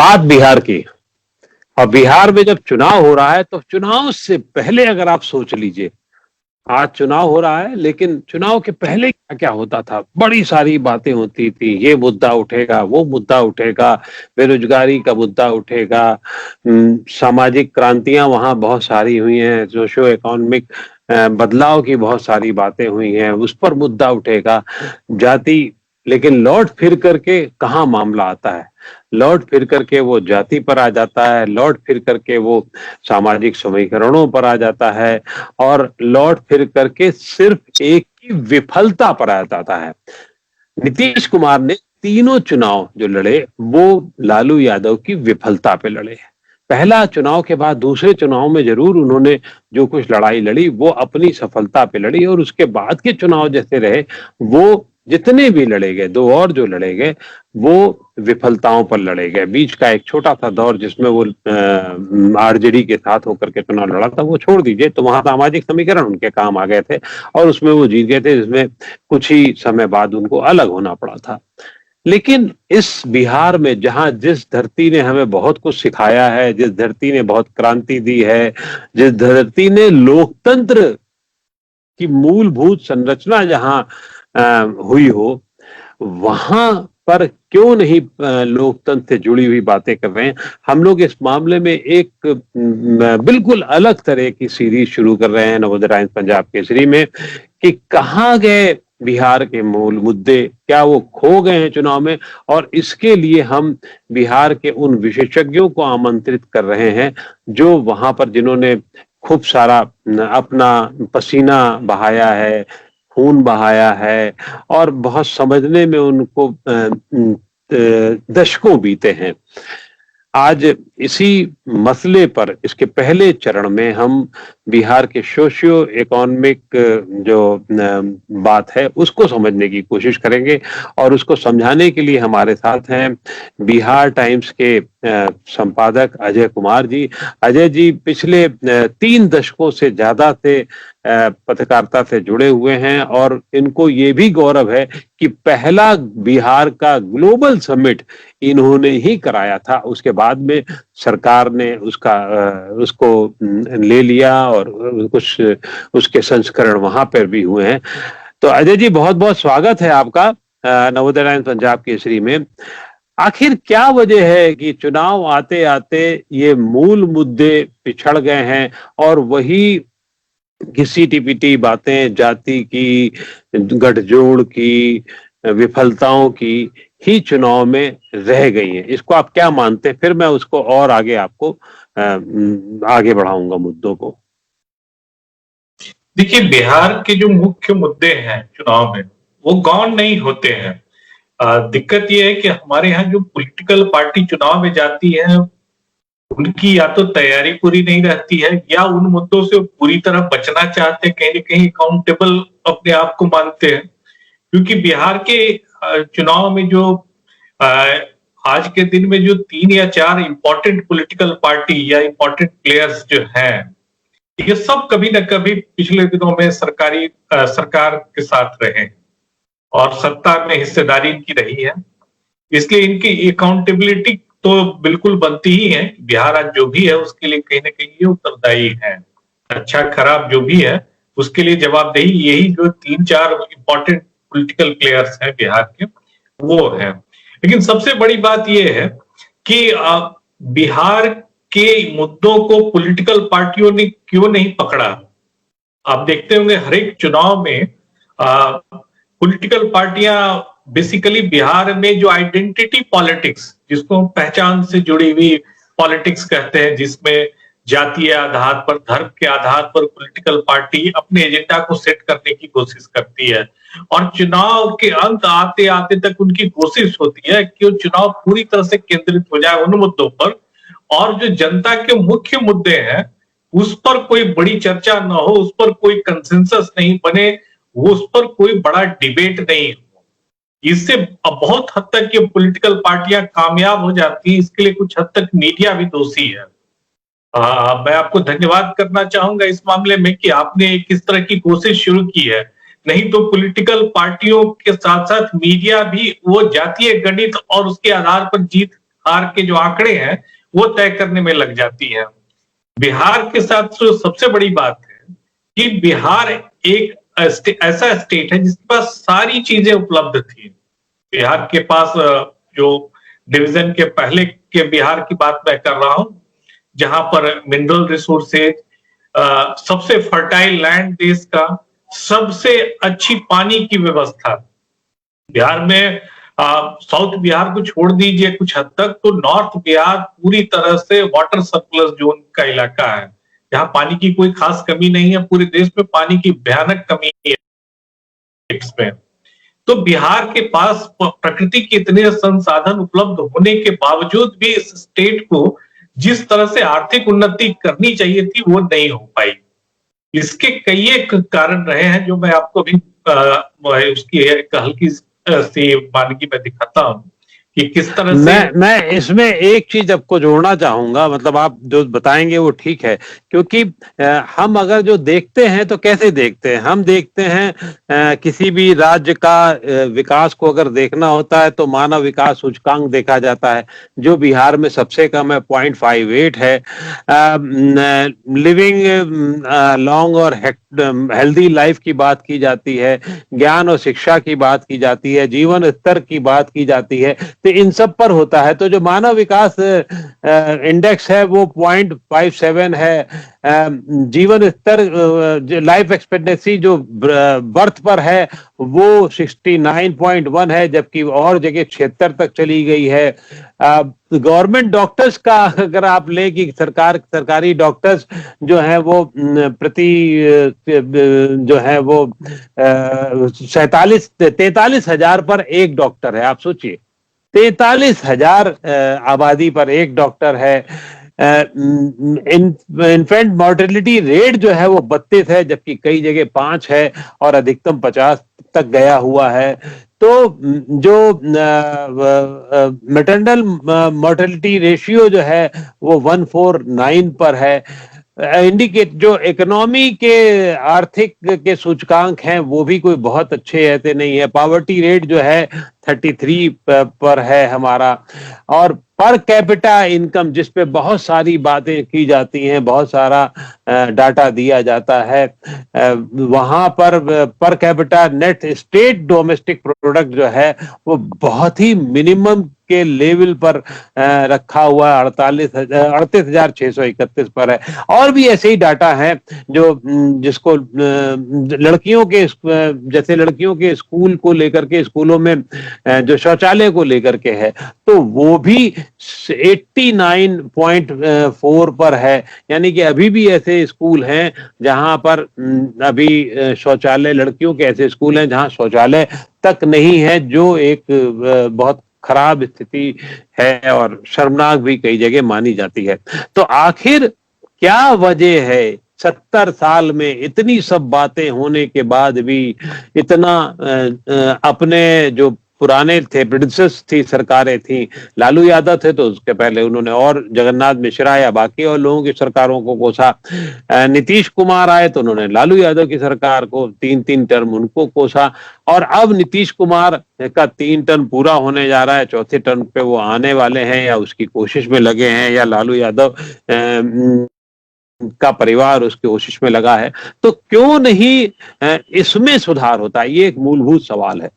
बात बिहार की। और बिहार में जब चुनाव हो रहा है तो चुनाव से पहले अगर आप सोच लीजिए, आज चुनाव हो रहा है लेकिन चुनाव के पहले क्या क्या होता था। बड़ी सारी बातें होती थी, ये मुद्दा उठेगा, वो मुद्दा उठेगा, बेरोजगारी का मुद्दा उठेगा, सामाजिक क्रांतियां वहां बहुत सारी हुई हैं, सोशो इकोनॉमिक बदलाव की बहुत सारी बातें हुई हैं, उस पर मुद्दा उठेगा, जाति। लेकिन लौट फिर करके कहाँ मामला आता है, लौट फिर करके वो जाति पर आ जाता है, लौट फिर करके वो सामाजिक समीकरणों पर आ जाता है, और लौट फिर करके सिर्फ एक ही विफलता पर आ जाता है। नीतीश कुमार ने तीनों चुनाव जो लड़े वो लालू यादव की विफलता पे लड़े। पहला चुनाव के बाद दूसरे चुनाव में जरूर उन्होंने जो कुछ लड़ाई लड़ी वो अपनी सफलता पे लड़ी, और उसके बाद के चुनाव जैसे रहे वो जितने भी लड़े गए, दो और जो लड़े गए वो विफलताओं पर लड़े गए। बीच का एक छोटा सा दौर जिसमें वो आरजेडी के साथ होकर के चुनाव लड़ा था वो छोड़ दीजिए, तो वहां सामाजिक समीकरण उनके काम आ गए थे और उसमें वो जीत गए थे, जिसमें कुछ ही समय बाद उनको अलग होना पड़ा था। लेकिन इस बिहार में जहां जिस धरती ने हमें बहुत कुछ सिखाया है, जिस धरती ने बहुत क्रांति दी है, जिस धरती ने लोकतंत्र की मूलभूत संरचना जहां हुई हो, वहां पर क्यों नहीं लोकतंत्र से जुड़ी हुई बातें कर रहे हैं। हम लोग इस मामले में एक बिल्कुल अलग तरह की सीरीज शुरू कर रहे हैं नवोदय टाइम्स पंजाब केसरी में, कि कहाँ गए बिहार के मूल मुद्दे, क्या वो खो गए हैं चुनाव में। और इसके लिए हम बिहार के उन विशेषज्ञों को आमंत्रित कर रहे हैं जो वहां पर जिन्होंने खूब सारा अपना पसीना बहाया है, खून बहाया है, और बहुत समझने में उनको दशकों बीते हैं। आज इसी मसले पर इसके पहले चरण में हम बिहार के सोशियो इकोनॉमिक जो बात है उसको समझने की कोशिश करेंगे, और उसको समझाने के लिए हमारे साथ हैं बिहार टाइम्स के संपादक अजय कुमार जी। अजय जी पिछले 3 दशकों से ज्यादा से पत्रकारिता से जुड़े हुए हैं, और इनको ये भी गौरव है कि पहला बिहार का ग्लोबल समिट इन्होंने ही कराया था। उसके बाद में सरकार ने उसको ले लिया और कुछ उसके संस्करण वहां पर भी हुए हैं। तो अजय जी बहुत बहुत स्वागत है आपका नवोदय टाइम्स पंजाब केसरी में। आखिर क्या वजह है कि चुनाव आते आते ये मूल मुद्दे पिछड़ गए हैं और वही घिसी टिपिटी बातें जाति की, गठजोड़ की, विफलताओं की ही चुनाव में रह गई हैं? इसको आप क्या मानते हैं? फिर मैं उसको और आगे आपको आगे बढ़ाऊंगा मुद्दों को। देखिए, बिहार के जो मुख्य मुद्दे हैं चुनाव में वो गौण नहीं होते हैं। दिक्कत यह है कि हमारे यहाँ जो पॉलिटिकल पार्टी चुनाव में जाती है उनकी या तो तैयारी पूरी नहीं रहती है या उन मुद्दों से पूरी तरह बचना चाहते हैं, कहीं ना कहीं अकाउंटेबल अपने आप को मानते हैं। क्योंकि बिहार के चुनाव में जो आज के दिन में जो 3 या 4 इंपॉर्टेंट पॉलिटिकल पार्टी या इंपॉर्टेंट प्लेयर्स जो हैं, ये सब कभी न कभी पिछले दिनों में सरकार के साथ रहे और सत्ता में हिस्सेदारी इनकी रही है। इसलिए इनकी अकाउंटेबिलिटी तो बिल्कुल बनती ही है। बिहार आज जो भी है उसके लिए कहीं ना कहीं ये उत्तरदायी है। अच्छा खराब जो भी है उसके लिए जवाबदेही यही जो 3-4 इंपॉर्टेंट पॉलिटिकल प्लेयर्स हैं बिहार के वो है। लेकिन सबसे बड़ी बात यह है कि बिहार के मुद्दों को पॉलिटिकल पार्टियों ने क्यों नहीं पकड़ा। आप देखते होंगे हर एक चुनाव में पॉलिटिकल पार्टियां बेसिकली बिहार में जो आइडेंटिटी पॉलिटिक्स, जिसको पहचान से जुड़ी हुई पॉलिटिक्स कहते हैं, जिसमें जातीय आधार पर, धर्म के आधार पर पॉलिटिकल पार्टी अपने एजेंडा को सेट करने की कोशिश करती है, और चुनाव के अंत आते आते तक उनकी कोशिश होती है कि वो चुनाव पूरी तरह से केंद्रित हो जाए उन मुद्दों पर, और जो जनता के मुख्य मुद्दे हैं उस पर कोई बड़ी चर्चा न हो, उस पर कोई कंसेंसस नहीं बने, उस पर कोई बड़ा डिबेट नहीं हो। इससे बहुत हद तक ये पॉलिटिकल पार्टियां कामयाब हो जाती है। इसके लिए कुछ हद तक मीडिया भी दोषी है। मैं आपको धन्यवाद करना चाहूंगा इस मामले में कि आपने किस तरह की कोशिश शुरू की है। नहीं तो पॉलिटिकल पार्टियों के साथ साथ मीडिया भी वो जातीय गणित और उसके आधार पर जीत हार के जो आंकड़े हैं वो तय करने में लग जाती है। बिहार के साथ जो सबसे बड़ी बात है कि बिहार एक ऐसा स्टेट है जिसके पास सारी चीजें उपलब्ध थी। बिहार के पास जो डिवीजन के पहले के बिहार की बात मैं कर रहा हूं, जहां पर मिनरल रिसोर्सेज, सबसे फर्टाइल लैंड देश का, सबसे अच्छी पानी की व्यवस्था। बिहार में साउथ बिहार को छोड़ दीजिए कुछ हद तक, तो नॉर्थ बिहार पूरी तरह से वाटर सरप्लस जोन का इलाका है। यहाँ पानी की कोई खास कमी नहीं है, पूरे देश में पानी की भयानक कमी है इसमें। तो बिहार के पास प्रकृति के इतने संसाधन उपलब्ध होने के बावजूद भी इस स्टेट को जिस तरह से आर्थिक उन्नति करनी चाहिए थी वो नहीं हो पाई। इसके कई एक कारण रहे हैं जो मैं आपको भी उसकी एक हल्की सी वानगी में दिखाता हूं कि किस तरह से। मैं इसमें एक चीज आपको जोड़ना चाहूंगा, मतलब आप जो बताएंगे वो ठीक है, क्योंकि हम अगर जो देखते हैं तो कैसे देखते हैं, हम देखते हैं किसी भी राज्य का विकास को अगर देखना होता है तो मानव विकास सूचकांक देखा जाता है, जो बिहार में सबसे कम है 0.58 है। लिविंग लॉन्ग और हेल्दी लाइफ की बात की जाती है, ज्ञान और शिक्षा की बात की जाती है, जीवन स्तर की बात की जाती है, तो इन सब पर होता है। तो जो मानव विकास इंडेक्स है वो 0.57 है। जीवन स्तर, लाइफ एक्सपेक्टेंसी जो बर्थ पर है वो 69.1 है, जबकि और जगह 76 तक चली गई है। गवर्नमेंट डॉक्टर्स का अगर आप ले कि सरकारी डॉक्टर्स जो है वो प्रति जो है वो 43,000 पर एक डॉक्टर है। आप सोचिए 43,000 आबादी पर एक डॉक्टर है। इन्फेंट मॉर्टेलिटी रेट जो है वो 32 है, जबकि कई जगह 5 है और अधिकतम 50 तक गया हुआ है। तो जो मैटरनल मॉर्टेलिटी रेशियो जो है वो 149 पर है। इंडिकेट जो इकोनॉमी के आर्थिक के सूचकांक हैं वो भी कोई बहुत अच्छे ऐसे नहीं है। पॉवर्टी रेट जो है 33 पर है हमारा, और पर कैपिटा इनकम जिस पे बहुत सारी बातें की जाती हैं, बहुत सारा डाटा दिया जाता है, वहां per capita net state domestic product जो है वो बहुत ही मिनिमम के लेवल पर रखा हुआ 38,631 पर है। और भी ऐसे ही डाटा है जो जिसको लड़कियों के जैसे लड़कियों के स्कूल को लेकर के, स्कूलों में जो शौचालय को लेकर के है, तो वो भी 89.4 पर है। यानी कि अभी भी ऐसे स्कूल हैं जहां पर अभी शौचालय, लड़कियों के ऐसे स्कूल हैं जहां शौचालय तक नहीं है, जो एक बहुत खराब स्थिति है और शर्मनाक भी कई जगह मानी जाती है। तो आखिर क्या वजह है 70 साल में इतनी सब बातें होने के बाद भी इतना अपने जो पुराने थे, प्रेडिसेस थी सरकारें थी, लालू यादव थे तो उसके पहले उन्होंने और जगन्नाथ मिश्रा या बाकी और लोगों की सरकारों को कोसा, नीतीश कुमार आए तो उन्होंने लालू यादव की सरकार को 3-3 टर्म उनको कोसा, और अब नीतीश कुमार का 3 टर्म पूरा होने जा रहा है, चौथे टर्म पे वो आने वाले हैं या उसकी कोशिश में लगे हैं, या लालू यादव का परिवार उसकी कोशिश में लगा है। तो क्यों नहीं इसमें सुधार होता है, ये एक मूलभूत सवाल है।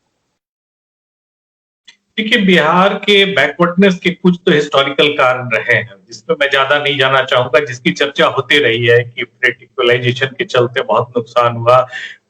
देखिए, बिहार के बैकवर्डनेस के कुछ तो हिस्टोरिकल कारण रहे हैं जिसमें मैं ज्यादा नहीं जाना चाहूंगा, जिसकी चर्चा होती रही है कि फ्लैट इक्वलाइजेशन के चलते बहुत नुकसान हुआ,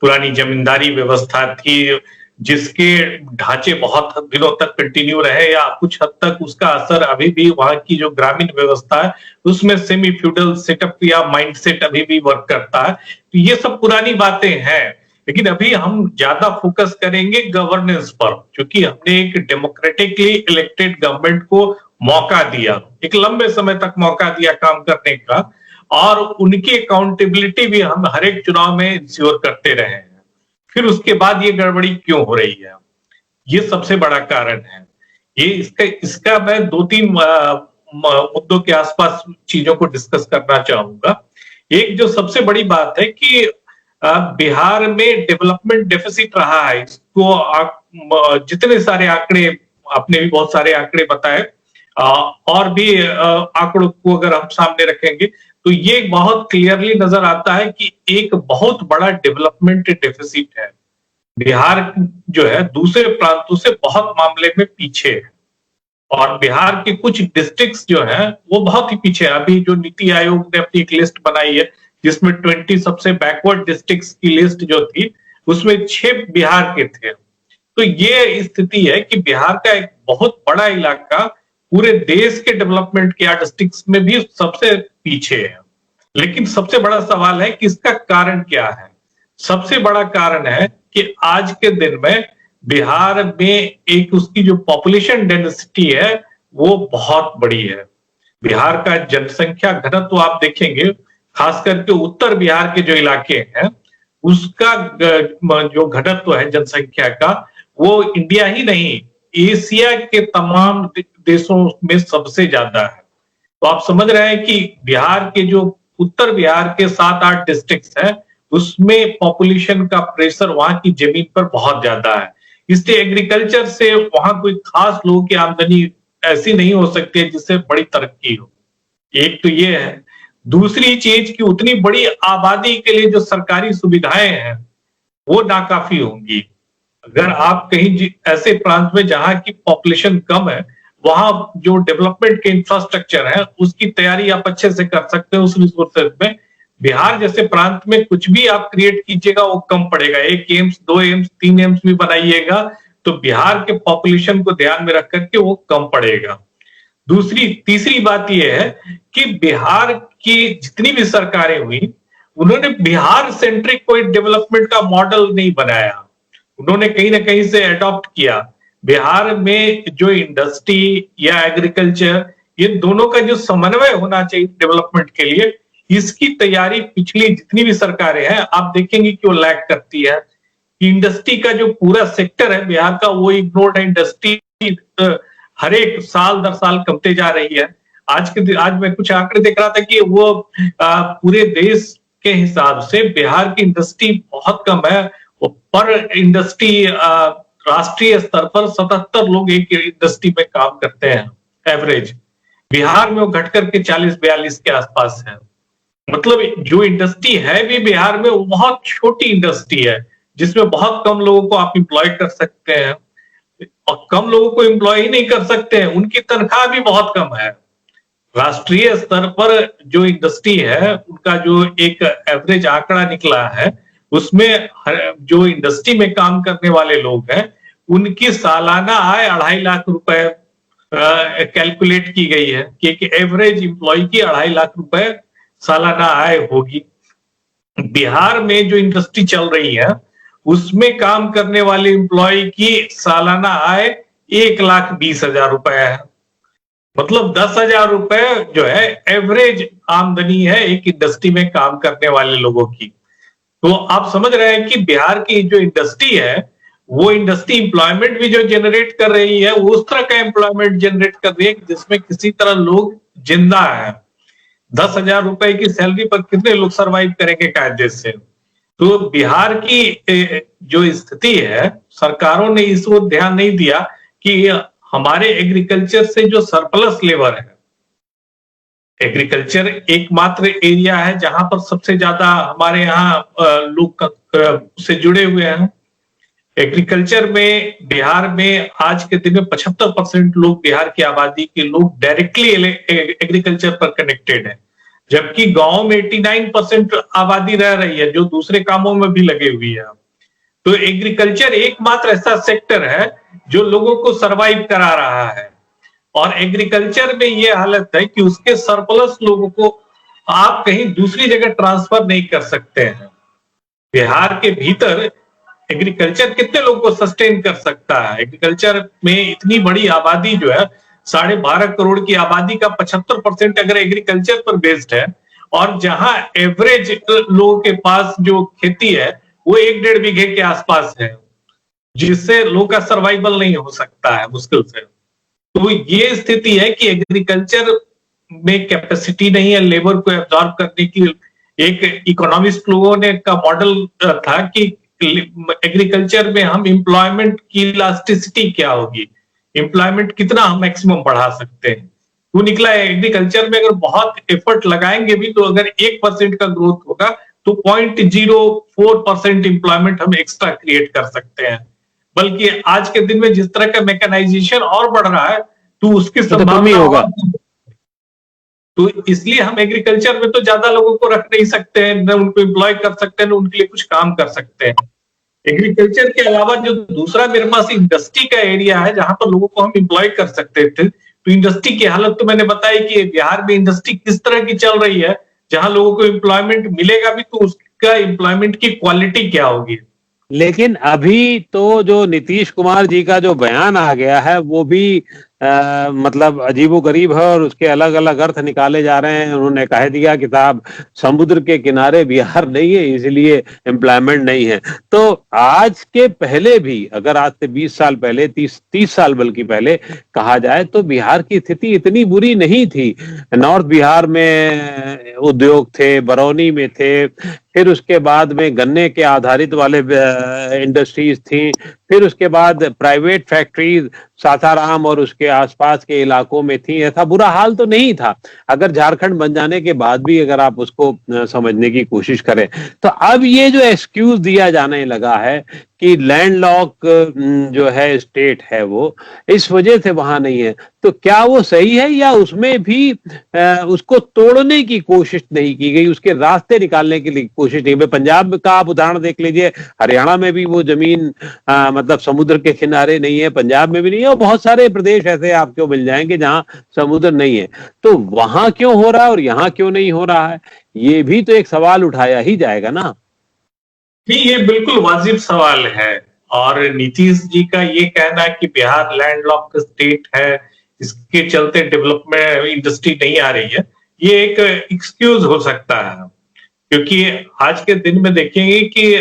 पुरानी जमींदारी व्यवस्था थी जिसके ढांचे बहुत दिनों तक कंटिन्यू रहे, या कुछ हद तक उसका असर अभी भी वहां की जो ग्रामीण व्यवस्था है उसमें सेमी फ्यूडल सेटअप या माइंडसेट अभी भी वर्क करता है। तो ये सब पुरानी बातें हैं, लेकिन अभी हम ज्यादा फोकस करेंगे गवर्नेंस पर, क्योंकि हमने एक डेमोक्रेटिकली इलेक्टेड गवर्नमेंट को मौका दिया, एक लंबे समय तक मौका दिया काम करने का, और उनकी अकाउंटेबिलिटी भी हम हर एक चुनाव में इंश्योर करते रहे हैं। फिर उसके बाद ये गड़बड़ी क्यों हो रही है, ये सबसे बड़ा कारण है। ये इसका मैं 2-3 मुद्दों के आसपास चीजों को डिस्कस करना चाहूंगा। एक जो सबसे बड़ी बात है कि बिहार में डेवलपमेंट डेफिसिट रहा है, इसको जितने सारे आंकड़े, आपने भी बहुत सारे आंकड़े बताए, और भी आंकड़ों को अगर हम सामने रखेंगे तो ये बहुत क्लियरली नजर आता है कि एक बहुत बड़ा डेवलपमेंट डेफिसिट है। बिहार जो है दूसरे प्रांतों से बहुत मामले में पीछे है और बिहार के कुछ डिस्ट्रिक्ट्स जो हैं वो बहुत ही पीछे है। अभी जो नीति आयोग ने अपनी एक लिस्ट बनाई है जिसमें 20 सबसे बैकवर्ड डिस्ट्रिक्ट्स की लिस्ट जो थी उसमें 6 बिहार के थे। तो ये स्थिति है कि बिहार का एक बहुत बड़ा इलाका पूरे देश के डेवलपमेंट के डिस्ट्रिक्ट्स में भी सबसे पीछे है। लेकिन सबसे बड़ा सवाल है कि इसका कारण क्या है। सबसे बड़ा कारण है कि आज के दिन में बिहार में एक उसकी जो पॉपुलेशन डेंसिटी है वो बहुत बड़ी है। बिहार का जनसंख्या घनत्व आप देखेंगे, खास करके उत्तर बिहार के जो इलाके हैं उसका जो घनत्व है जनसंख्या का वो इंडिया ही नहीं एशिया के तमाम देशों में सबसे ज्यादा है। तो आप समझ रहे हैं कि बिहार के जो उत्तर बिहार के 7-8 डिस्ट्रिक्ट्स हैं उसमें पॉपुलेशन का प्रेशर वहां की जमीन पर बहुत ज्यादा है। इसलिए एग्रीकल्चर से वहां कोई खास लोगों की आमदनी ऐसी नहीं हो सकती है जिससे बड़ी तरक्की हो। एक तो ये है। दूसरी चीज कि उतनी बड़ी आबादी के लिए जो सरकारी सुविधाएं हैं वो नाकाफी होंगी। अगर आप कहीं ऐसे प्रांत में जहां की पॉपुलेशन कम है वहां जो डेवलपमेंट के इंफ्रास्ट्रक्चर है उसकी तैयारी आप अच्छे से कर सकते हो उस रिसोर्सेज में। बिहार जैसे प्रांत में कुछ भी आप क्रिएट कीजिएगा वो कम पड़ेगा। 1 एम्स 2 एम्स 3 एम्स भी बनाइएगा तो बिहार के पॉपुलेशन को ध्यान में रख करके वो कम पड़ेगा। तीसरी बात यह है कि बिहार की जितनी भी सरकारें हुई उन्होंने बिहार सेंट्रिक कोई डेवलपमेंट का मॉडल नहीं बनाया। उन्होंने कहीं ना कहीं से अडॉप्ट किया। बिहार में जो इंडस्ट्री या एग्रीकल्चर ये दोनों का जो समन्वय होना चाहिए डेवलपमेंट के लिए इसकी तैयारी पिछली जितनी भी सरकारें हैं आप देखेंगे कि वो लैक करती है। इंडस्ट्री का जो पूरा सेक्टर है बिहार का वो इग्नोर्ड है। इंडस्ट्री हर एक साल दर साल कमते जा रही है। आज मैं कुछ आंकड़े देख रहा था कि वो पूरे देश के हिसाब से बिहार की इंडस्ट्री बहुत कम है। वो पर इंडस्ट्री राष्ट्रीय स्तर पर 77 लोग एक इंडस्ट्री में काम करते हैं एवरेज। बिहार में वो घट करके 40-42 के आसपास है। मतलब जो इंडस्ट्री है भी बिहार में वो बहुत छोटी इंडस्ट्री है जिसमें बहुत कम लोगों को आप इंप्लॉय कर सकते हैं और कम लोगों को इंप्लॉय ही नहीं कर सकते हैं उनकी तनख्वाह भी बहुत कम है। राष्ट्रीय स्तर पर जो इंडस्ट्री है उनका जो एक एवरेज आंकड़ा निकला है उसमें जो इंडस्ट्री में काम करने वाले लोग हैं उनकी सालाना आय 2.5 लाख रुपए कैलकुलेट की गई है कि एक एवरेज एम्प्लॉय की 2.5 लाख रुपए सालाना आय होगी। बिहार में जो इंडस्ट्री चल रही है उसमें काम करने वाले एम्प्लॉय की सालाना आय 1,20,000 रुपए है। मतलब 10,000 रुपए जो है एवरेज आमदनी है एक इंडस्ट्री में काम करने वाले लोगों की। तो आप समझ रहे हैं कि बिहार की जो इंडस्ट्री है वो इंडस्ट्री एम्प्लॉयमेंट भी जो जनरेट कर रही है वो उस तरह का एम्प्लॉयमेंट जनरेट कर रही है जिसमें किसी तरह लोग जिंदा है। 10,000 रुपए की सैलरी पर कितने लोग सरवाइव करेंगे कायदे से। तो बिहार की जो स्थिति है सरकारों ने इस ओर ध्यान नहीं दिया कि हमारे एग्रीकल्चर से जो सरप्लस लेबर है, एग्रीकल्चर एकमात्र एरिया है जहां पर सबसे ज्यादा हमारे यहाँ लोग से जुड़े हुए हैं। एग्रीकल्चर में बिहार में आज के दिन में 75% लोग बिहार की आबादी के लोग डायरेक्टली एग्रीकल्चर पर कनेक्टेड है, जबकि गांव में 89% आबादी रह रही है जो दूसरे कामों में भी लगे हुई है। तो एग्रीकल्चर एकमात्र ऐसा सेक्टर है जो लोगों को सरवाइव करा रहा है और एग्रीकल्चर में ये हालत है कि उसके सरप्लस लोगों को आप कहीं दूसरी जगह ट्रांसफर नहीं कर सकते हैं। बिहार के भीतर एग्रीकल्चर कितने लोगों को सस्टेन कर सकता है। एग्रीकल्चर में इतनी बड़ी आबादी जो है 12.5 करोड़ की आबादी का 75% अगर एग्रीकल्चर पर बेस्ड है और जहां एवरेज लोगों के पास जो खेती है वो 1-1.5 बीघे के आसपास है जिससे लोगों का सर्वाइवल नहीं हो सकता है मुश्किल से। तो ये स्थिति है कि एग्रीकल्चर में कैपेसिटी नहीं है लेबर को एब्जॉर्ब करने की। एक इकोनॉमिस्ट लोगों ने का मॉडल था कि एग्रीकल्चर में हम एम्प्लॉयमेंट की इलास्टिसिटी क्या होगी, एम्प्लॉयमेंट कितना हम मैक्सिमम बढ़ा सकते हैं। वो निकला है एग्रीकल्चर में अगर बहुत एफर्ट लगाएंगे भी, तो अगर 1% का ग्रोथ होगा तो 0.04% एम्प्लॉयमेंट हम एक्स्ट्रा क्रिएट कर सकते हैं। बल्कि आज के दिन में जिस तरह का मैकेनाइजेशन और बढ़ रहा है, तो उसकी तो कम ही संभावना होगा। तो इसलिए हम एग्रीकल्चर में तो ज्यादा लोगों को रख नहीं सकते हैं, न उनको एम्प्लॉय कर सकते हैं, न उनके लिए कुछ काम कर सकते हैं। एग्रीकल्चर के अलावा जो दूसरा मेरे पास इंडस्ट्री का एरिया है जहां पर लोगों को हम एम्प्लॉय कर सकते थे, तो इंडस्ट्री की हालत तो मैंने बताई कि बिहार में इंडस्ट्री किस तरह की चल रही है, जहां लोगों को एम्प्लॉयमेंट मिलेगा भी तो उसका एम्प्लॉयमेंट की क्वालिटी क्या होगी। लेकिन अभी तो जो नीतीश कुमार जी का जो बयान आ गया है वो भी मतलब अजीबोगरीब है और उसके अलग अलग अर्थ निकाले जा रहे हैं। उन्होंने कह दिया कि साहब समुद्र के किनारे बिहार नहीं है इसलिए एम्प्लॉयमेंट नहीं है। तो आज के पहले भी अगर आज से 20 साल पहले 30 साल बल्कि पहले कहा जाए तो बिहार की स्थिति इतनी बुरी नहीं थी। नॉर्थ बिहार में उद्योग थे, बरौनी में थे, फिर उसके बाद में गन्ने के आधारित वाले इंडस्ट्रीज थी, फिर उसके बाद प्राइवेट फैक्ट्रीज सासाराम और उसके आसपास के इलाकों में थी। ऐसा बुरा हाल तो नहीं था अगर झारखंड बन जाने के बाद भी अगर आप उसको समझने की कोशिश करें। तो अब ये जो एक्सक्यूज दिया जाने लगा है कि लैंडलॉक जो है स्टेट है वो इस वजह से वहां नहीं है, तो क्या वो सही है या उसमें भी उसको तोड़ने की कोशिश नहीं की गई, उसके रास्ते निकालने की कोशिश नहीं। पंजाब का आप उदाहरण देख लीजिए, हरियाणा में भी वो जमीन मतलब समुद्र के किनारे नहीं है, पंजाब में भी नहीं है, और बहुत सारे प्रदेश ऐसे आपको मिल जाएंगे जहां समुद्र नहीं है। तो वहां क्यों हो रहा है और यहां क्यों नहीं हो रहा है, ये भी तो एक सवाल उठाया ही जाएगा ना। ये बिल्कुल वाजिब सवाल है। और नीतीश जी का ये कहना कि बिहार लैंडलॉक स्टेट है, इसके चलते डेवलपमेंट इंडस्ट्री नहीं आ रही है, ये एक एक्सक्यूज हो सकता है। क्योंकि आज के दिन में देखेंगे कि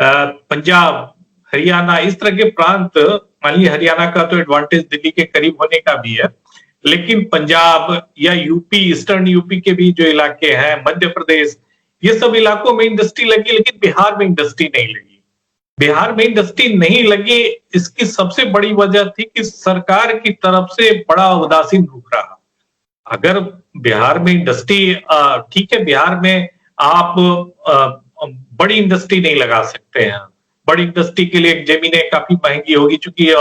पंजाब, हरियाणा, इस तरह के प्रांत, मान लीजिए हरियाणा का तो एडवांटेज दिल्ली के करीब होने का भी है, लेकिन पंजाब या यूपी, ईस्टर्न यूपी के भी जो इलाके हैं, मध्य प्रदेश, ये सब इलाकों में इंडस्ट्री लगी, लेकिन बिहार में इंडस्ट्री नहीं लगी। बिहार में इंडस्ट्री नहीं लगी, इसकी सबसे बड़ी वजह थी कि सरकार की तरफ से बड़ा उदासीन रुख रहा। अगर बिहार में इंडस्ट्री, ठीक है, बिहार में आप बड़ी इंडस्ट्री नहीं लगा सकते हैं। बड़ी इंडस्ट्री के लिए जमीनें काफी महंगी होगी, क्योंकि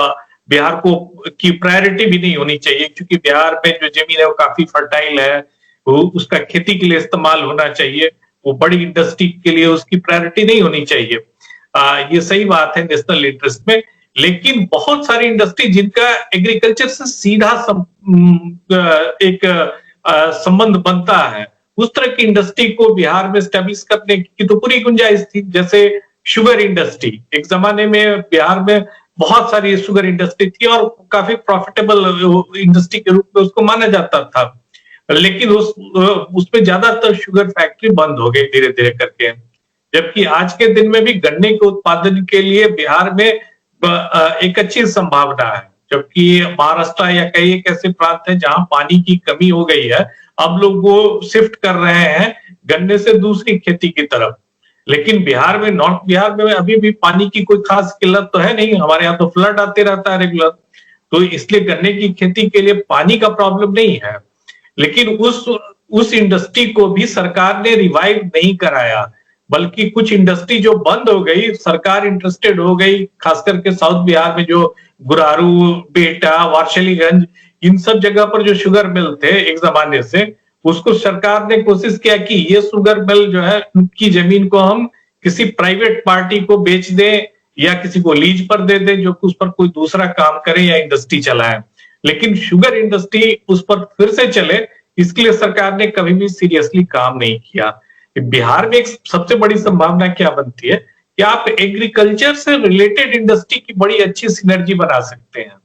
बिहार को की प्रायोरिटी भी नहीं होनी चाहिए, क्योंकि बिहार में जो जमीन है वो काफी फर्टाइल है, वो उसका खेती के लिए इस्तेमाल होना चाहिए। वो बड़ी इंडस्ट्री के लिए उसकी प्रायोरिटी नहीं होनी चाहिए। ये सही बात है नेशनल इंटरेस्ट में। लेकिन बहुत सारी इंडस्ट्री जिनका एग्रीकल्चर से सीधा एक संबंध बनता है, उस तरह की इंडस्ट्री को बिहार में स्टैब्लिश करने की तो पूरी गुंजाइश थी। जैसे शुगर इंडस्ट्री, एक जमाने में बिहार में बहुत सारी शुगर इंडस्ट्री थी और काफी प्रॉफिटेबल इंडस्ट्री के रूप में उसको माना जाता था। लेकिन उसमें ज्यादातर शुगर फैक्ट्री बंद हो गई धीरे धीरे करके। जबकि आज के दिन में भी गन्ने के उत्पादन के लिए बिहार में एक अच्छी संभावना है, जबकि महाराष्ट्र या कई एक ऐसे प्रांत है जहां पानी की कमी हो गई है। अब लोग वो शिफ्ट कर रहे हैं गन्ने से दूसरी खेती की तरफ। लेकिन बिहार में, नॉर्थ बिहार में अभी भी पानी की कोई खास किल्लत तो है नहीं, हमारे यहाँ तो फ्लड आते रहता है रेगुलर, तो इसलिए गन्ने की खेती के लिए पानी का प्रॉब्लम नहीं है। लेकिन उस इंडस्ट्री को भी सरकार ने रिवाइव नहीं कराया, बल्कि कुछ इंडस्ट्री जो बंद हो गई, सरकार इंटरेस्टेड हो गई, खास करके साउथ बिहार में जो गुरारू, बेटा, वारशलीगंज, इन सब जगह पर जो शुगर मिल थे एक जमाने से, उसको सरकार ने कोशिश किया कि ये शुगर मिल जो है उनकी जमीन को हम किसी प्राइवेट पार्टी को बेच दें या किसी को लीज पर दे दें, जो उस पर कोई दूसरा काम करे या इंडस्ट्री चलाए। लेकिन शुगर इंडस्ट्री उस पर फिर से चले, इसके लिए सरकार ने कभी भी सीरियसली काम नहीं किया। बिहार में एक सबसे बड़ी संभावना क्या बनती है कि आप एग्रीकल्चर से रिलेटेड इंडस्ट्री की बड़ी अच्छी सिनर्जी बना सकते हैं।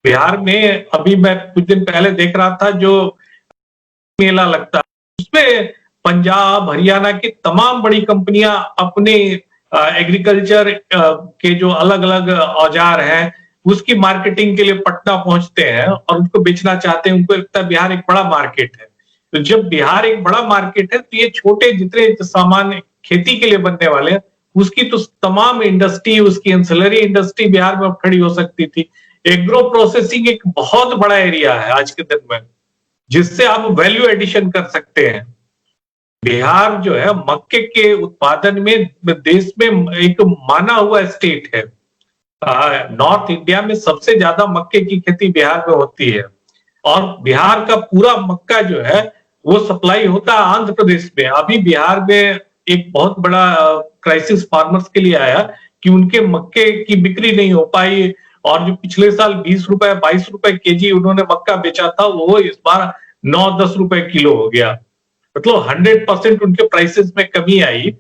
बिहार में अभी मैं कुछ दिन पहले देख रहा था, जो मेला लगता है उसमें पंजाब, हरियाणा की तमाम बड़ी कंपनियां अपने एग्रीकल्चर के जो अलग अलग औजार हैं उसकी मार्केटिंग के लिए पटना पहुंचते हैं और उनको बेचना चाहते हैं। उनको लगता है बिहार एक बड़ा मार्केट है। तो जब बिहार एक बड़ा मार्केट है तो ये छोटे जितने सामान खेती के लिए बनने वाले हैं उसकी तो तमाम इंडस्ट्री, उसकी एंसिलरी इंडस्ट्री बिहार में खड़ी हो सकती थी। एग्रो प्रोसेसिंग एक बहुत बड़ा एरिया है आज के दिन में, जिससे आप वैल्यू एडिशन कर सकते हैं। बिहार जो है मक्के के उत्पादन में देश में एक माना हुआ स्टेट है। नॉर्थ इंडिया में सबसे ज्यादा मक्के की खेती बिहार में होती है, और बिहार का पूरा मक्का जो है वो सप्लाई होता है आंध्र प्रदेश में। अभी बिहार में एक बहुत बड़ा क्राइसिस फार्मर्स के लिए आया कि उनके मक्के की बिक्री नहीं हो पाई, और जो पिछले साल 20 रुपए 22 रुपए केजी उन्होंने मक्का बेचा था, वो इस बार 9-10 रुपए किलो हो गया। मतलब 100% उनके प्राइसेस में कमी आई।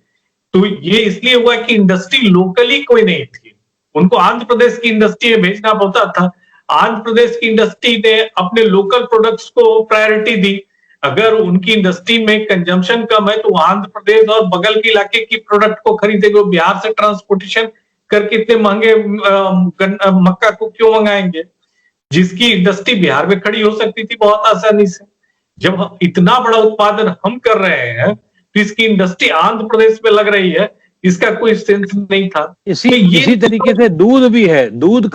तो ये इसलिए हुआ कि इंडस्ट्री लोकली कोई नहीं थी, उनको आंध्र प्रदेश की इंडस्ट्री में भेजना पड़ता था। आंध्र प्रदेश की इंडस्ट्री ने अपने लोकल प्रोडक्ट्स को प्रायोरिटी दी। अगर उनकी इंडस्ट्री में कंजम्पशन कम है तो आंध्र प्रदेश और बगल के इलाके की प्रोडक्ट को खरीदेंगे। वो बिहार से ट्रांसपोर्टेशन करके इतने महंगे मक्का को क्यों मंगाएंगे, जिसकी इंडस्ट्री बिहार में खड़ी हो सकती थी बहुत आसानी से। जब इतना बड़ा उत्पादन हम कर रहे हैं तो इसकी इंडस्ट्री आंध्र प्रदेश में लग रही है, इसका कोई सेंस नहीं था। इसी तरीके से दूध भी है, दूध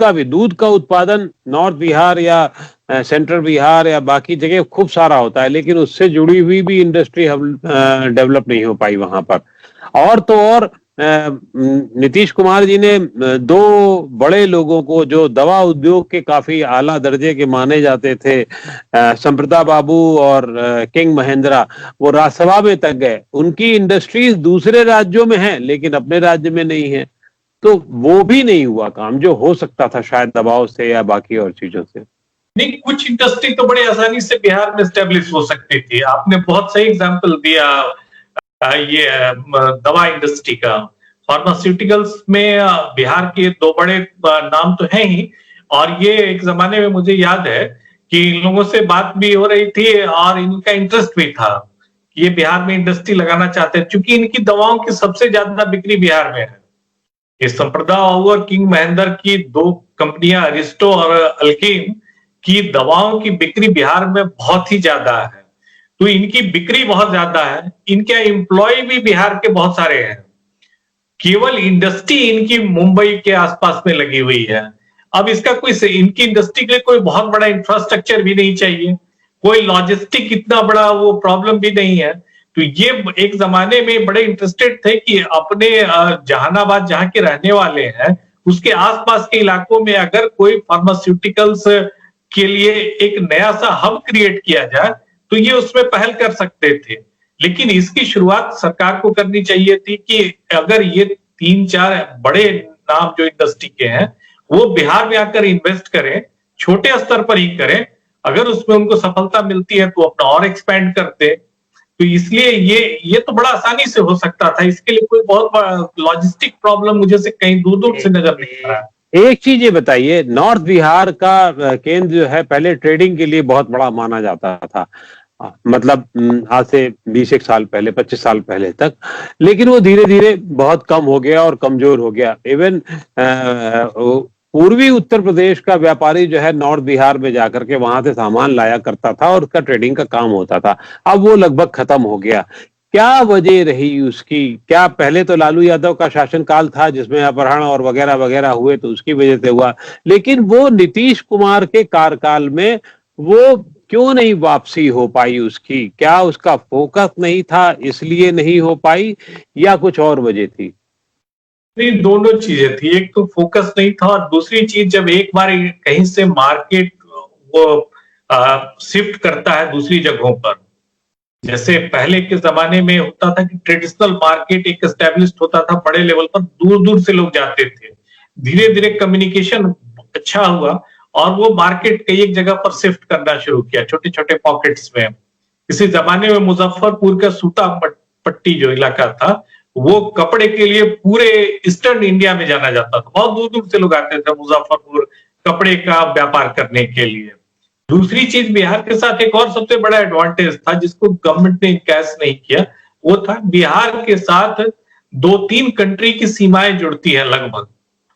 का उत्पादन नॉर्थ बिहार या सेंट्रल बिहार या बाकी जगह खूब सारा होता है, लेकिन उससे जुड़ी हुई भी इंडस्ट्री डेवलप नहीं हो पाई वहां पर। और तो और नीतीश कुमार जी ने दो बड़े लोगों को जो दवा उद्योग के काफी आला दर्जे के माने जाते थे, संप्रदा बाबू और किंग महेंद्रा, वो राज्यसभा में तक गए। उनकी इंडस्ट्रीज दूसरे राज्यों में है लेकिन अपने राज्य में नहीं है, तो वो भी नहीं हुआ काम जो हो सकता था शायद दबाव से या बाकी और चीजों से। नहीं, कुछ इंडस्ट्री तो बड़े आसानी से बिहार में स्टेब्लिश हो सकती थी। आपने बहुत सही एग्जांपल दिया ये दवा इंडस्ट्री का। फार्मास्यूटिकल्स में बिहार के दो बड़े नाम तो हैं ही, और ये एक जमाने में मुझे याद है कि इन लोगों से बात भी हो रही थी और इनका इंटरेस्ट भी था कि ये बिहार में इंडस्ट्री लगाना चाहते हैं, क्योंकि इनकी दवाओं की सबसे ज्यादा बिक्री बिहार में है। ये संप्रदा बाबू और किंग महेंद्र की दो कंपनियां अरिस्टो और अल्किम की दवाओं की बिक्री बिहार में बहुत ही ज्यादा है। तो इनकी बिक्री बहुत ज्यादा है, इनके एम्प्लॉय भी बिहार के बहुत सारे हैं। केवल इंडस्ट्री इनकी मुंबई के आसपास में लगी हुई है। अब इसका कोई इनकी इंडस्ट्री के लिए कोई बहुत बड़ा इंफ्रास्ट्रक्चर भी नहीं चाहिए, कोई लॉजिस्टिक इतना बड़ा वो प्रॉब्लम भी नहीं है। तो ये एक जमाने में बड़े इंटरेस्टेड थे कि अपने जहानाबाद जहां के रहने वाले हैं उसके आसपास के इलाकों में अगर कोई फार्मास्यूटिकल्स के लिए एक नया सा हब क्रिएट किया जाए तो ये उसमें पहल कर सकते थे। लेकिन इसकी शुरुआत सरकार को करनी चाहिए थी कि अगर ये 3-4 बड़े नाम जो इंडस्ट्री के हैं वो बिहार में आकर इन्वेस्ट करें, छोटे स्तर पर ही करें। अगर उसमें उनको सफलता मिलती है तो अपना और एक्सपेंड करते। तो इसलिए ये तो बड़ा आसानी से हो सकता था। इसके लिए कोई बहुत बड़ा लॉजिस्टिक प्रॉब्लम मुझे से कहीं दूर दूर से नजर नहीं आ रहा है। एक चीज ये बताइए, नॉर्थ बिहार का केंद्र जो है पहले ट्रेडिंग के लिए बहुत बड़ा माना जाता था, मतलब आज से 20 साल पहले 25 साल पहले तक, लेकिन वो धीरे धीरे बहुत कम हो गया और कमजोर हो गया। इवन पूर्वी उत्तर प्रदेश का व्यापारी जो है नॉर्थ बिहार में जाकर के वहां से सामान लाया करता था और उसका ट्रेडिंग का काम होता था। अब वो लगभग खत्म हो गया। क्या वजह रही उसकी? क्या पहले तो लालू यादव का शासनकाल था जिसमें अपहरण और वगैरह वगैरह हुए तो उसकी वजह से हुआ, लेकिन वो नीतीश कुमार के कार्यकाल में वो क्यों नहीं वापसी हो पाई उसकी? क्या उसका फोकस नहीं था इसलिए नहीं हो पाई या कुछ और वजह थी? नहीं, दोनों चीजें थी। एक तो फोकस नहीं था और दूसरी चीज जब एक बार कहीं से मार्केट वो शिफ्ट करता है दूसरी जगहों पर, जैसे पहले के जमाने में होता था कि ट्रेडिशनल मार्केट एक एस्टेब्लिश्ड होता था बड़े लेवल पर, दूर दूर से लोग जाते थे। धीरे धीरे कम्युनिकेशन अच्छा हुआ और वो मार्केट कई एक जगह पर शिफ्ट करना शुरू किया, छोटे छोटे पॉकेट्स में। इसी जमाने में मुजफ्फरपुर का सूता पट्टी जो इलाका था वो कपड़े के लिए पूरे ईस्टर्न इंडिया में जाना जाता था। बहुत दूर दूर से लोग आते थे मुजफ्फरपुर कपड़े का व्यापार करने के लिए। दूसरी चीज, बिहार के साथ एक और सबसे बड़ा एडवांटेज था जिसको गवर्नमेंट ने कैश नहीं किया, वो था बिहार के साथ 2-3 कंट्री की सीमाएं जुड़ती है लगभग।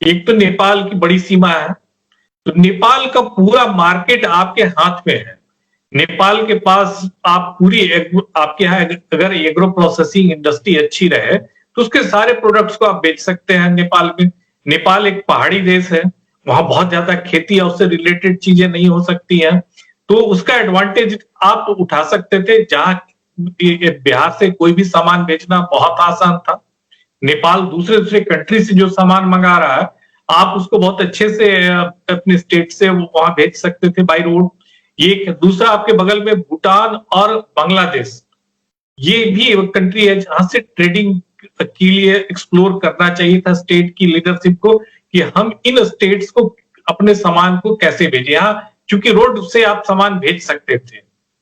एक तो नेपाल की बड़ी सीमा है, तो नेपाल का पूरा मार्केट आपके हाथ में है। नेपाल के पास आप आपके यहाँ अगर एग्रो प्रोसेसिंग इंडस्ट्री अच्छी रहे तो उसके सारे प्रोडक्ट्स को आप बेच सकते हैं नेपाल में। नेपाल एक पहाड़ी देश है, वहां बहुत ज्यादा खेती या उससे रिलेटेड चीजें नहीं हो सकती हैं, तो उसका एडवांटेज आप उठा सकते थे। जहां बिहार से कोई भी सामान बेचना बहुत आसान था, नेपाल दूसरे दूसरे कंट्री से जो सामान मंगा रहा है, आप उसको बहुत अच्छे से अपने स्टेट से वहां भेज सकते थे बाई रोड। ये दूसरा, आपके बगल में भूटान और बांग्लादेश, ये भी एक कंट्री है जहां से ट्रेडिंग के लिए एक्सप्लोर करना चाहिए था स्टेट की लीडरशिप को, कि हम इन स्टेट्स को अपने सामान को कैसे भेजें। यहाँ चूंकि रोड से आप सामान भेज सकते थे,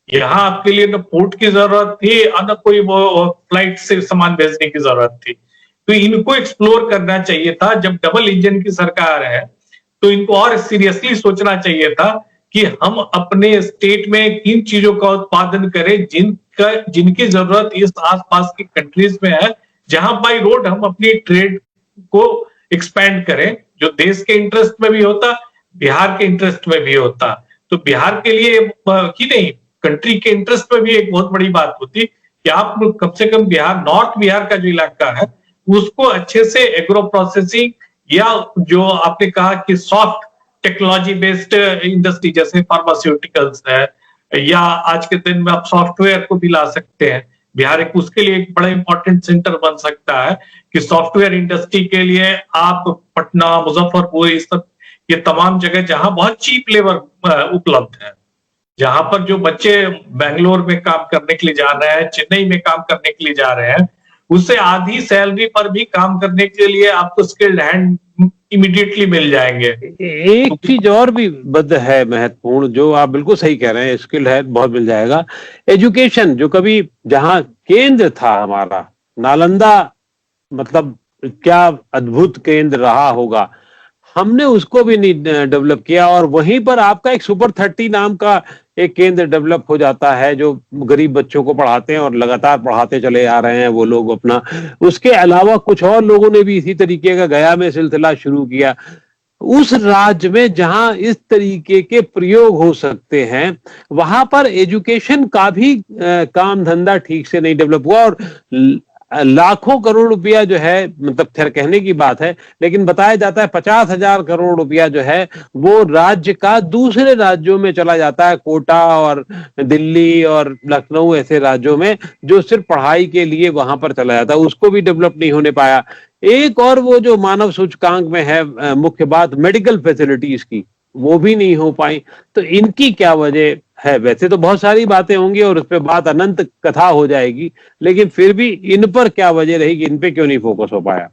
यहाँ आपके लिए न पोर्ट की जरूरत थी और न कोई वो फ्लाइट से सामान भेजने की जरूरत थी। तो इनको एक्सप्लोर करना चाहिए था। जब डबल इंजन की सरकार है तो इनको और सीरियसली सोचना चाहिए था कि हम अपने स्टेट में किन चीजों का उत्पादन करें जिनकी जरूरत इस आसपास की कंट्रीज में है, जहां बाई रोड हम अपनी ट्रेड को एक्सपेंड करें, जो देश के इंटरेस्ट में भी होता, बिहार के इंटरेस्ट में भी होता। तो बिहार के लिए ही नहीं, कंट्री के इंटरेस्ट में भी एक बहुत बड़ी बात होती कि आप कम से कम बिहार, नॉर्थ बिहार का जो इलाका है, उसको अच्छे से एग्रो प्रोसेसिंग या जो आपने कहा कि सॉफ्ट टेक्नोलॉजी बेस्ड इंडस्ट्री जैसे फार्मास्यूटिकल्स है, या आज के दिन में आप सॉफ्टवेयर को भी ला सकते हैं। बिहार एक उसके लिए एक बड़ा इंपॉर्टेंट सेंटर बन सकता है कि सॉफ्टवेयर इंडस्ट्री के लिए आप पटना, मुजफ्फरपुर, ये तमाम जगह जहां बहुत चीप लेबर उपलब्ध है, जहां पर जो बच्चे बेंगलोर में काम करने के लिए जा रहे हैं, चेन्नई में काम करने के लिए जा रहे हैं, उससे आधी सैलरी पर भी काम करने के लिए आपको स्किल्ड हैंड इमीडिएटली मिल जाएंगे। एक चीज और भी बद है महत्वपूर्ण, जो आप बिल्कुल सही कह रहे हैं, स्किल्ड है बहुत मिल जाएगा। एजुकेशन, जो कभी जहां केंद्र था हमारा, नालंदा, मतलब क्या अद्भुत केंद्र रहा होगा, हमने उसको भी नहीं डेवलप किया। और वहीं पर आपका एक सुपर 30 नाम का एक केंद्र डेवलप हो जाता है, जो गरीब बच्चों को पढ़ाते हैं और लगातार पढ़ाते चले आ रहे हैं वो लोग अपना। उसके अलावा कुछ और लोगों ने भी इसी तरीके का गया में सिलसिला शुरू किया। उस राज्य में जहां इस तरीके के प्रयोग हो सकते हैं, वहां पर एजुकेशन का भी काम धंधा ठीक से नहीं डेवलप हुआ। और लाखों करोड़ रुपया जो है, मतलब खैर कहने की बात है, लेकिन बताया जाता है 50,000 करोड़ रुपया जो है वो राज्य का दूसरे राज्यों में चला जाता है, कोटा और दिल्ली और लखनऊ ऐसे राज्यों में, जो सिर्फ पढ़ाई के लिए वहां पर चला जाता है, उसको भी डेवलप नहीं होने पाया। एक और वो जो मानव सूचकांक में है मुख्य बात, मेडिकल फैसिलिटीज की, वो भी नहीं हो पाई। तो इनकी क्या वजह है? वैसे तो बहुत सारी बातें होंगी और उस पर बात अनंत कथा हो जाएगी, लेकिन फिर भी इन पर क्या वजह रही कि इन पे क्यों नहीं फोकस हो पाया?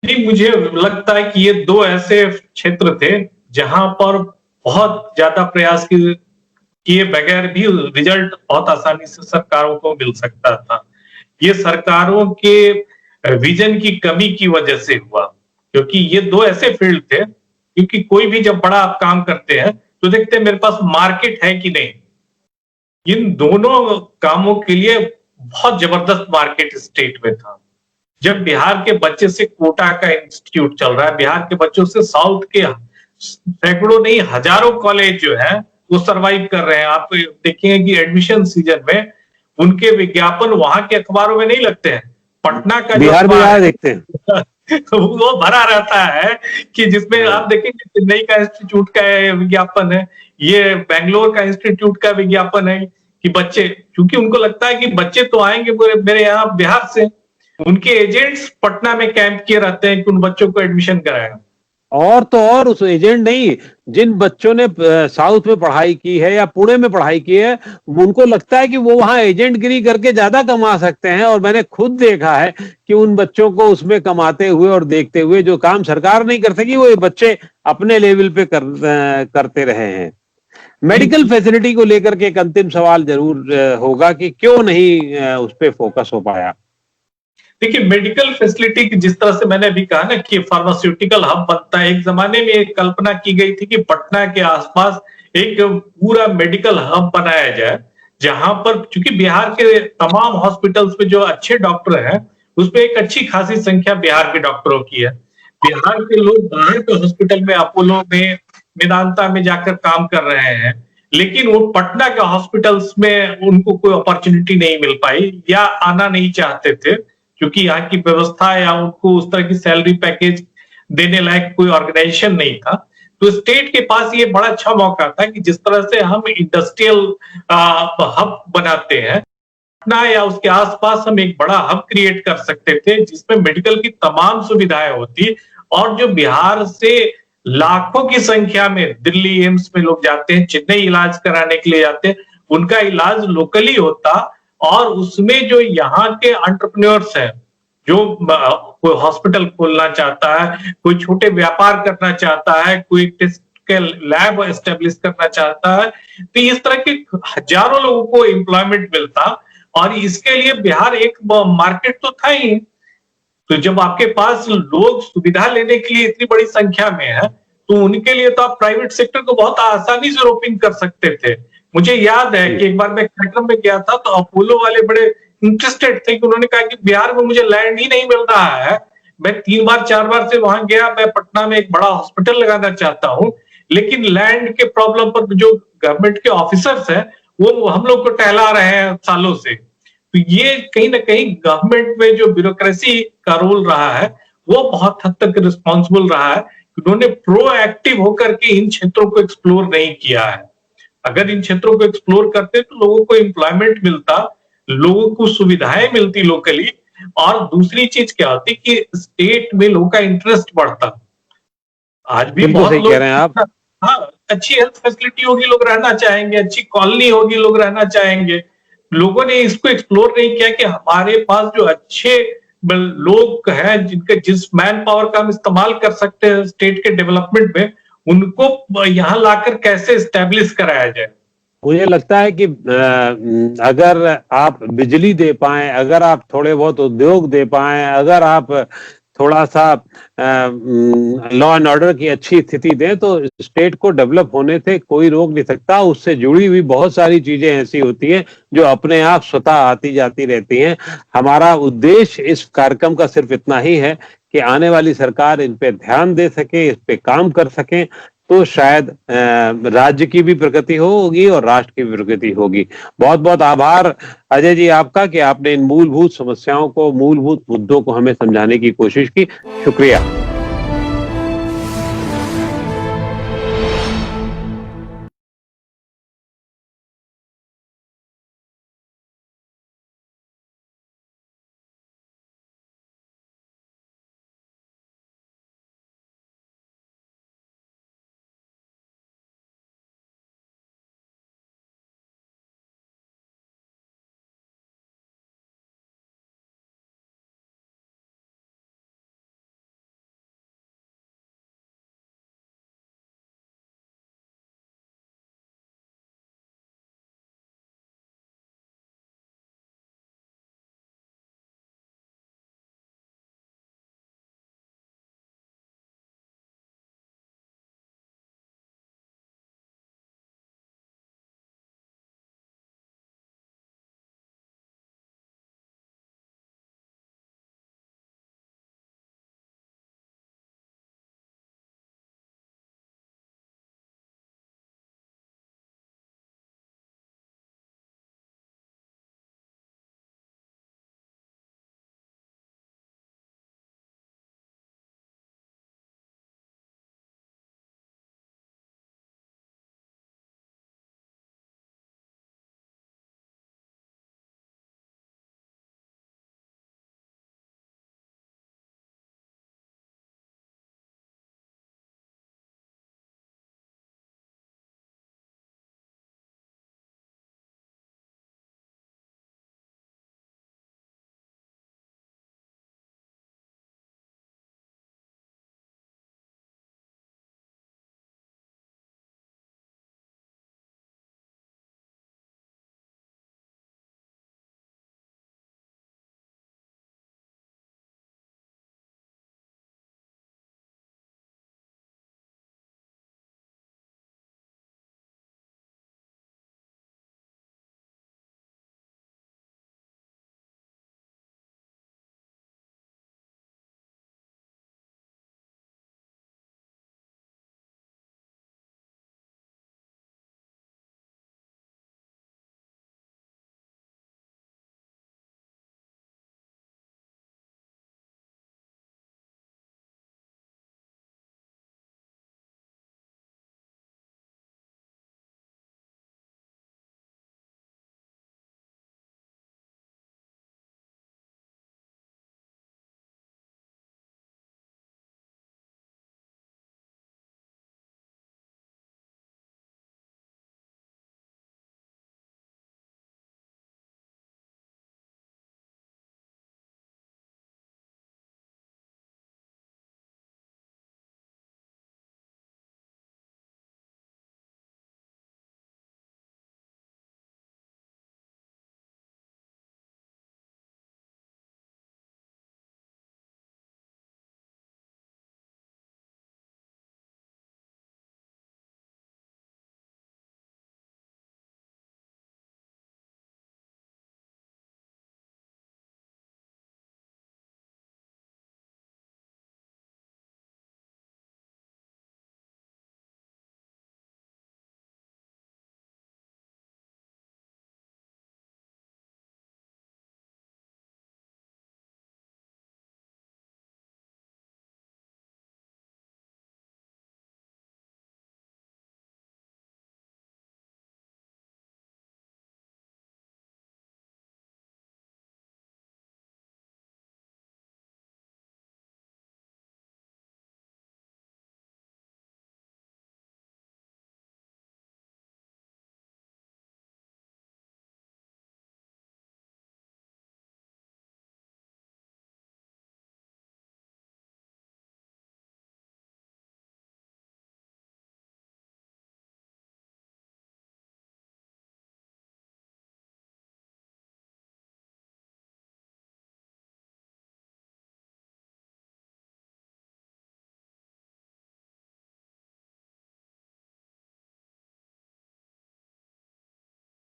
नहीं, मुझे लगता है कि ये दो ऐसे क्षेत्र थे जहां पर बहुत ज्यादा प्रयास किए बगैर भी रिजल्ट बहुत आसानी से सरकारों को मिल सकता था। ये सरकारों के विजन की कमी की वजह से हुआ, क्योंकि ये दो ऐसे फील्ड थे, क्योंकि कोई भी जब बड़ा आप काम करते हैं तो देखते हैं मेरे पास मार्केट है कि नहीं। इन दोनों कामों के लिए बहुत जबरदस्त मार्केट स्टेट में था। जब बिहार के बच्चे से कोटा का इंस्टीट्यूट चल रहा है, बिहार के बच्चों से साउथ के सैकड़ों नहीं हजारों कॉलेज जो है वो सरवाइव कर रहे हैं। आप देखेंगे कि एडमिशन सीजन में उनके विज्ञापन वहां के अखबारों में नहीं लगते हैं, पटना का बिहार में आया देखते हैं वो भरा रहता है, कि जिसमें आप देखेंगे चेन्नई का इंस्टीट्यूट का विज्ञापन है, ये बेंगलोर का इंस्टीट्यूट का विज्ञापन है, कि बच्चे, क्योंकि उनको लगता है कि बच्चे तो आएंगे मेरे यहाँ बिहार से, उनके एजेंट्स पटना में कैंप किए रहते हैं कि उन बच्चों को एडमिशन कराएं। और तो और उस एजेंट नहीं, जिन बच्चों ने साउथ में पढ़ाई की है या पुणे में पढ़ाई की है, उनको लगता है कि वो वहां एजेंट गिरी करके ज्यादा कमा सकते हैं। और मैंने खुद देखा है कि उन बच्चों को उसमें कमाते हुए और देखते हुए, जो काम सरकार नहीं कर सकी वो बच्चे अपने लेवल पे करते रहे हैं। मेडिकल फैसिलिटी को लेकर के एक अंतिम सवाल जरूर होगा कि क्यों नहीं उस पर फोकस हो पाया? देखिए, मेडिकल फैसिलिटी की जिस तरह से मैंने अभी कहा ना कि फार्मास्यूटिकल हब बनता है, एक जमाने में एक कल्पना की गई थी कि पटना के आसपास एक पूरा मेडिकल हब बनाया जाए, जहां पर, चूंकि बिहार के तमाम हॉस्पिटल्स में जो अच्छे डॉक्टर हैं उसमें एक अच्छी खासी संख्या बिहार के डॉक्टरों की है। बिहार के लोग बाहर के हॉस्पिटल में, अपोलो में, मेदांता में जाकर काम कर रहे हैं, लेकिन वो पटना के हॉस्पिटल्स में उनको कोई अपॉर्चुनिटी नहीं मिल पाई या आना नहीं चाहते थे, क्योंकि यहाँ की व्यवस्था या उनको उस तरह की सैलरी पैकेज देने लायक कोई ऑर्गेनाइजेशन नहीं था। तो स्टेट के पास ये बड़ा अच्छा मौका था कि जिस तरह से हम इंडस्ट्रियल हब बनाते हैं पटना या उसके आसपास, हम एक बड़ा हब क्रिएट कर सकते थे जिसमें मेडिकल की तमाम सुविधाएं होती, और जो बिहार से लाखों की संख्या में दिल्ली एम्स में लोग जाते हैं, चेन्नई इलाज कराने के लिए जाते हैं, उनका इलाज लोकली होता। और उसमें जो यहाँ के एंटरप्रेन्योर्स हैं, जो कोई हॉस्पिटल खोलना चाहता है, कोई छोटे व्यापार करना चाहता है, कोई टेस्ट के लैब एस्टेब्लिश करना चाहता है, तो इस तरह के हजारों लोगों को एम्प्लॉयमेंट मिलता। और इसके लिए बिहार एक मार्केट तो था ही। तो जब आपके पास लोग सुविधा लेने के लिए इतनी बड़ी संख्या में है, तो उनके लिए तो आप प्राइवेट सेक्टर को बहुत आसानी से रोपिंग कर सकते थे। मुझे याद है कि एक बार मैं कार्यक्रम में गया था, तो अपोलो वाले बड़े इंटरेस्टेड थे कि उन्होंने कहा कि बिहार में मुझे लैंड ही नहीं मिल रहा है, मैं 3 बार 4 बार से वहां गया, मैं पटना में एक बड़ा हॉस्पिटल लगाना चाहता हूँ, लेकिन लैंड के प्रॉब्लम पर जो गवर्नमेंट के ऑफिसर्स हैं वो हम लोग को टहला रहे हैं सालों से। तो ये कहीं ना कहीं गवर्नमेंट में जो ब्यूरोक्रेसी का रोल रहा है वो बहुत हद तक रिस्पॉन्सिबल रहा है। उन्होंने प्रोएक्टिव होकर के इन क्षेत्रों को एक्सप्लोर नहीं किया है। अगर इन क्षेत्रों को एक्सप्लोर करते तो लोगों को एम्प्लॉयमेंट मिलता, लोगों को सुविधाएं मिलती लोकली, और दूसरी चीज क्या होती कि स्टेट में लोगों का इंटरेस्ट बढ़ता। आज भी बहुत सही लोग कह रहे हैं आप। हाँ, अच्छी हेल्थ फैसिलिटी होगी, लोग रहना चाहेंगे, अच्छी कॉलोनी होगी, लोग रहना चाहेंगे। लोगों ने इसको एक्सप्लोर नहीं किया कि हमारे पास जो अच्छे लोग हैं, जिनके जिस मैन पावर का हम इस्तेमाल कर सकते हैं स्टेट के डेवलपमेंट में, उनको यहाँ लाकर कैसे एस्टेब्लिश कराया जाए। मुझे लगता है कि अगर आप बिजली दे पाए, अगर आप थोड़े बहुत उद्योग दे पाए, अगर आप थोड़ा सा लॉ एंड ऑर्डर की अच्छी स्थिति दें, तो स्टेट को डेवलप होने से कोई रोक नहीं सकता। उससे जुड़ी हुई बहुत सारी चीजें ऐसी होती हैं जो अपने आप स्वतः आती जाती रहती हैं। हमारा उद्देश्य इस कार्यक्रम का सिर्फ इतना ही है कि आने वाली सरकार इन पे ध्यान दे सके, इस पे काम कर सके, तो शायद राज्य की भी प्रगति होगी और राष्ट्र की भी प्रगति होगी। बहुत बहुत आभार अजय जी आपका कि आपने इन मूलभूत समस्याओं को, मूलभूत मुद्दों को हमें समझाने की कोशिश की। शुक्रिया।